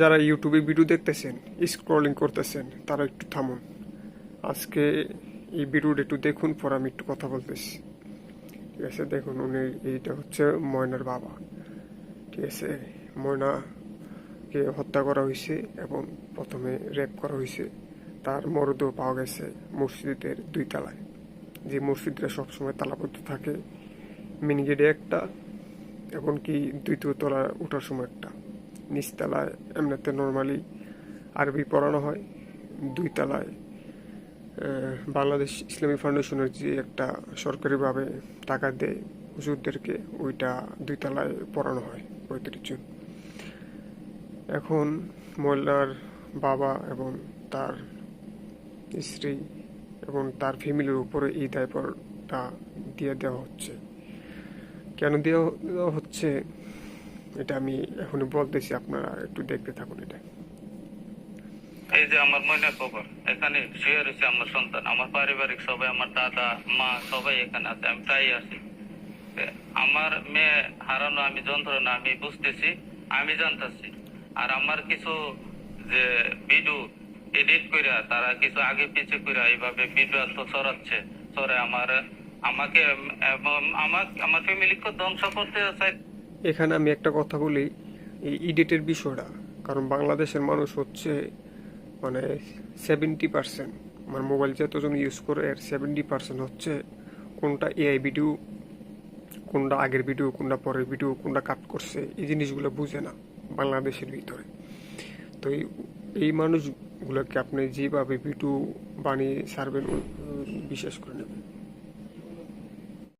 যারা ইউটিউবে ভিডিও দেখতেছেন, স্ক্রলিং করতেছেন, তারা একটু থামুন। আজকে এই ভিডিওটা একটু দেখুন, পর আমি একটু কথা বলতেছি। ঠিক আছে, দেখুন উনি, এইটা হচ্ছে ময়নার বাবা। ঠিক আছে, ময়নাকে হত্যা করা হয়েছে এবং প্রথমে রেপ করা হয়েছে। তার মরদেহ পাওয়া গেছে মসজিদের 2 তলায়, যে মসজিদটা সবসময় তালাবদ্ধ থাকে। মিনি গেটে একটা, এমনকি 2য় তলা ওঠার সময় একটা। নিচতলায় এমনিতে নর্মালি আরবি পড়ানো হয়। 2 তলায় বাংলাদেশ ইসলামী ফাউন্ডেশনের যে একটা সরকারিভাবে টাকা দেয় হুজুরদেরকে, ওইটা 2 তলায় পড়ানো হয় 35 জন। এখন মোল্লার বাবা এবং তার স্ত্রী এবং তার ফ্যামিলির উপরে এই দায়ভারটা দিয়ে দেওয়া হচ্ছে। কেন দেওয়া হচ্ছে এটা আমি এখনই বলতেছি, আপনারা একটু দেখতে থাকুন এটা। এই যে আমার ময়নার কবর, এখানে শুয়ে রয়েছে আমার সন্তান, আমার পারিবারিক সবাই, আমার দাদা মা সবাই এখানে আছে। আমি প্রায় আছি। আমার মেয়ে হারানো আমি যন্ত্রণা আমি বুঝতেছি, আমি জানতেছি। আর আমার কিছু যে ভিডিও এডিট করে তারা কিছু আগে পিছে করে এইভাবে ভিডিও তো ছড়াচ্ছে, ছড়ে আমাকে এবং আমার ফ্যামিলিকে ধ্বংস করতে চাই। এখানে আমি একটা কথা বলি, এই এডিটের বিষয়টা, কারণ বাংলাদেশের মানুষ হচ্ছে মানে 70%, আমার মোবাইল যতজন ইউজ করে এর 70% হচ্ছে কোনটা এআই ভিডিও, কোনটা আগের ভিডিও, কোনটা পরের ভিডিও, কোনটা কাট করছে, এই জিনিসগুলো বুঝে না বাংলাদেশের ভিতরে। তো এই মানুষগুলোকে আপনি যেভাবে ভিডিও বানিয়ে ছাড়বেন, বিশেষ করে